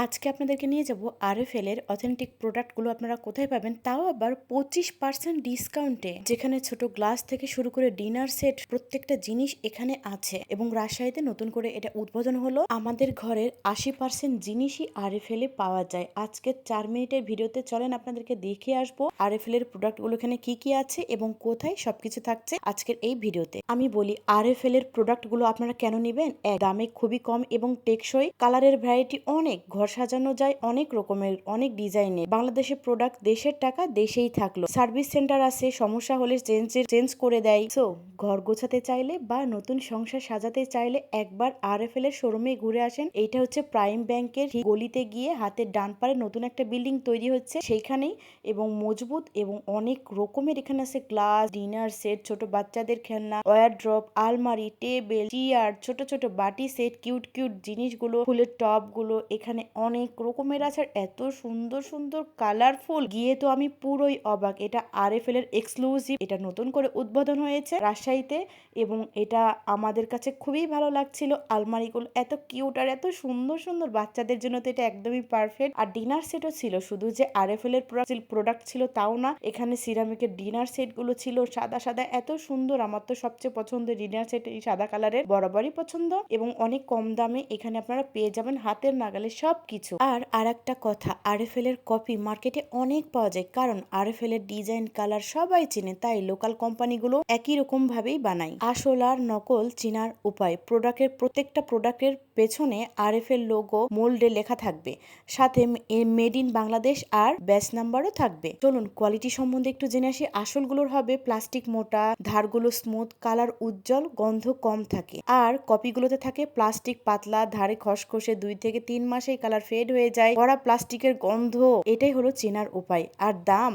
আজকে আপনাদেরকে নিয়ে যাব আরএফএল এর অথেন্টিক প্রোডাক্টগুলো আপনারা কোথায় পাবেন, তাও আবার 25% ডিসকাউন্টে। যেখানে ছোট গ্লাস থেকে শুরু করে ডিনার সেট প্রত্যেকটা জিনিস এখানে আছে। এবং রাজশাহীতে নতুন করে এটা উদ্বোধন হলো। আমাদের ঘরের 80% জিনিসই আরএফএল এ পাওয়া যায়। আজকে 4 মিনিটের ভিডিওতে চলেন আপনাদেরকে দেখে আসবো আরএফএল এর প্রোডাক্টগুলো এখানে কি কি আছে এবং কোথায় সবকিছু থাকছে আজকের এই ভিডিওতে। আমি বলি আরএফএল এর প্রোডাক্টগুলো আপনারা কেন নেবেন। দামে খুবই কম এবং টেকসই, কালারের ভ্যারাইটি অনেক, ঘর সাজানো যায় অনেক রকমের, অনেক ডিজাইনের। বাংলাদেশের প্রোডাক্ট, দেশের টাকা দেশেই থাকলো। সার্ভিস সেন্টার আছে, সমস্যা হলে চেঞ্জ করে দেয়। সো ঘর গোছাতে চাইলে বা নতুন সংসার সাজাতে চাইলে একবার আরএফএল এর শোরুমে ঘুরে আসেন। এইটা হচ্ছে প্রাইম ব্যাংকের গলিতে গিয়ে হাতের ডান পারে নতুন একটা বিল্ডিং তৈরি হচ্ছে সেইখানেই, এবং মজবুত এবং অনেক রকমের এখানে আছে গ্লাস, ডিনার সেট, ছোট বাচ্চাদের খেলনা, ওয়ারড্রপ, আলমারি, টেবিল, চেয়ার, ছোট ছোট বাটি সেট, কিউট কিউট জিনিসগুলো, ফুলের টপ গুলো এখানে অনেক রকমের আছে। আর এত সুন্দর সুন্দর কালারফুল, গিয়ে তো আমি পুরোই অবাক। এটা আরএফএল এর এক্সক্লুসিভ, এটা নতুন করে উদ্বোধন হয়েছে রাজশাহীতে এবং এটা আমাদের কাছে খুবই ভালো লাগছিল। আলমারিগুলো এত কিউট আর এত সুন্দর সুন্দর, বাচ্চাদের জন্য তো এটা একদমই পারফেক্ট। আর ডিনার সেটও ছিল, শুধু যে আরএফএল এর প্রোডাক্ট ছিল তাও না, এখানে সিরামিকের ডিনার সেট গুলো ছিল সাদা সাদা, এত সুন্দর। আমার তো সবচেয়ে পছন্দের ডিনার সেট এই সাদা কালারের, বরাবরই পছন্দ। এবং অনেক কম দামে এখানে আপনারা পেয়ে যাবেন হাতের নাগালে সবকিছু। আর একটা কথা, আরএফএল এর কপি মার্কেটে অনেক পাওয়া যায়, কারণ আরএফএল এর ডিজাইন কালার সবাই চিনে, তাই লোকাল কোম্পানিগুলো একই রকম ভাবেই বানায়। আসল আর নকল চিনার উপায়, প্রত্যেকটা প্রোডাক্টের পেছনে আরএফএল লোগো মোল্ডে লেখা থাকবে, সাথে মেড ইন বাংলাদেশ আর ব্যাচ নাম্বারও থাকবে। চলুন কোয়ালিটি সম্বন্ধে একটু জেনে আসি। আসলগুলোর হবে প্লাস্টিক মোটা, ধারগুলো স্মুথ, কালার উজ্জ্বল, গন্ধ কম থাকে। আর কপিগুলোতে থাকে প্লাস্টিক পাতলা, ধারে খসখসে, 2 থেকে 3 মাসেই কালার ফেড হয়ে যায়, ভরা প্লাস্টিকের গন্ধ। এটাই হলো চেনার উপায়। আর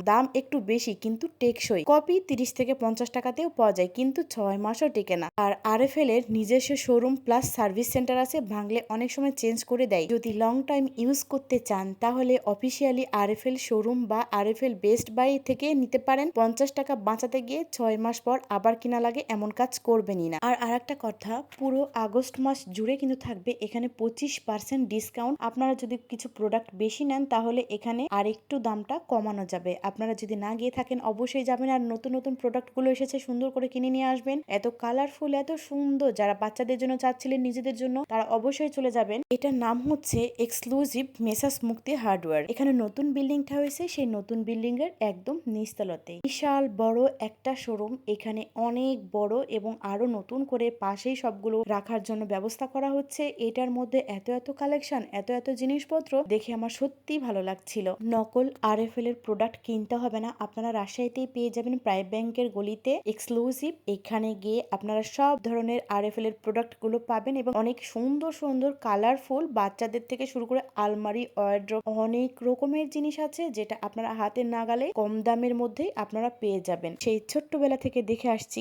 দাম একটু বেশি কিন্তু টেকসই। কপি 30 থেকে 50 টাকাতেও পাওয়া যায়, কিন্তু 6 মাসও টেকে না। আর আরএফএল এর নিজস্ব শোরুম প্লাস সার্ভিস সেন্টার আছে, ভাঙলে অনেক সময় চেঞ্জ করে দেয়। যদি লং টাইম ইউজ করতে চান তাহলে অফিসিয়ালি আরএফএল শোরুম বা আরএফএল বেস্ট বাই থেকে নিতে পারেন। 50 টাকা বাঁচাতে গিয়ে 6 মাস পর আবার কিনা লাগে এমন কাজ করবেনই না। আর আরেকটা কথা, পুরো আগস্ট মাস জুড়ে কিন্তু থাকবে এখানে 25% ডিসকাউন্ট। আপনারা যদি কিছু প্রোডাক্ট বেশি নেন তাহলে এখানে আর একটু দামটা কমানো যাবে। আপনারা যদি না গিয়ে থাকেন অবশ্যই যাবেন। আর নতুন নতুন প্রোডাক্ট গুলো এসেছে, সুন্দর করে কিনে নিয়ে আসবেন। এত কালারফুল, এত সুন্দর, যারা বাচ্চাদের জন্য চাচ্ছিলেন, নিজেদের জন্য, তারা অবশ্যই চলে যাবেন। এটার নাম হচ্ছে এক্সক্লুসিভ মেসাস মুক্তি হার্ডওয়্যার। এখানে নতুন বিল্ডিংটা হয়েছে, সেই নতুন বিল্ডিং এর একদম নিচতলাতে বিশাল বড় একটা শোরুম। এখানে অনেক বড় এবং আরো নতুন করে পাশেই সবগুলো রাখার জন্য ব্যবস্থা করা হচ্ছে। এটার মধ্যে এত এত কালেকশন, এত এত জিনিসপত্র দেখে আমার সত্যি ভালো লাগছিল। নকল আরএফএল এর প্রোডাক্ট কিনতে হবে না, আপনারা রাজশাহীতেই পেয়ে যাবেন প্রাইম ব্যাংকের গলিতে এক্সক্লুসিভ। এখানে গিয়ে আপনারা সব ধরনের আরএফএল এর প্রোডাক্ট গুলো পাবেন এবং অনেক সুন্দর সুন্দর কালারফুল, বাচ্চাদের থেকে শুরু করে আলমারি, ওয়ারড্রপ, অনেক রকমের জিনিস আছে যেটা আপনারা হাতের নাগালে কম দামের মধ্যেই আপনারা পেয়ে যাবেন। সেই ছোট্টবেলা থেকে দেখে আসছি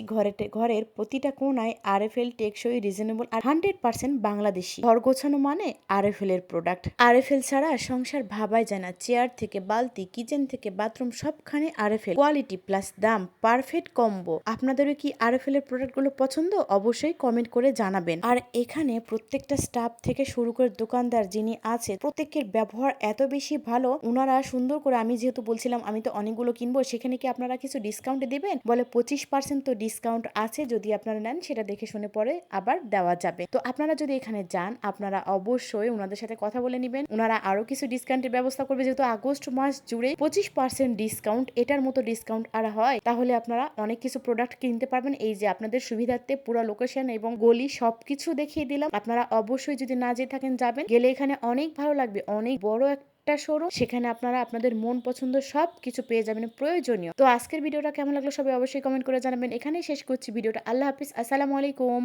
ঘরের প্রতিটা কোনায় আরএফএল টেকসই, রিজনেবল আর 100% বাংলাদেশি। ঘর গোছানো মানে আরএফএল এর প্রোডাক্ট। আরএফএল ছাড়া সংসার ভাবাই যায় না। চেয়ার থেকে বালতি, কিচেন থেকে বাথরুম, সবখানে আরএফএল। কোয়ালিটি প্লাস দাম, পারফেক্ট কম্বো। আপনাদেরও কি আরএফএল এর প্রোডাক্ট গুলো পছন্দ? অবশ্যই কমেন্ট করে জানাবেন। আর এখানে প্রত্যেকটা স্টাফ থেকে শুরু করে দোকানদার যিনি আছে, প্রত্যেকের ব্যবহার এত বেশি ভালো। ওনারা সুন্দর করে, আমি যেহেতু বলছিলাম আমি তো অনেকগুলো কিনবো, সেখানে কি আপনারা কিছু ডিসকাউন্ট দিবেন? বলে 25% তো ডিসকাউন্ট আছে, যদি আপনারা নেন সেটা দেখে শুনে পরে আবার দেওয়া যাবে। তো আপনারা যদি এখানে যান আপনারা অবশ্যই ওনাদের সাথে কথা বলে নেবেন, ওনারা আরো কিছু ডিসকাউন্টের ব্যবস্থা করবে। যেহেতু আগস্ট মাস জুড়ে 25% ডিসকাউন্ট, এটার মতো ডিসকাউন্ট আর হয়, তাহলে আপনারা অনেক কিছু প্রোডাক্ট কিনতে পারবেন। এই যে আপনাদের সুবিধার্থে পুরো লোকেশন এবং গলি সবকিছু দেখিয়ে দিলাম। আপনারা অবশ্যই যদি না যেয়ে থাকেন যাবেন, গেলে এখানে অনেক ভালো লাগবে। অনেক বড় একটা শোরুম, সেখানে আপনারা আপনাদের মন পছন্দ সব কিছু পেয়ে যাবেন প্রয়োজনীয়। তো আজকের ভিডিওটা কেমন লাগলো সবাই অবশ্যই কমেন্ট করে জানাবেন। এখানেই শেষ করছি ভিডিওটা। আল্লাহ হাফিজ, আসসালামু আলাইকুম।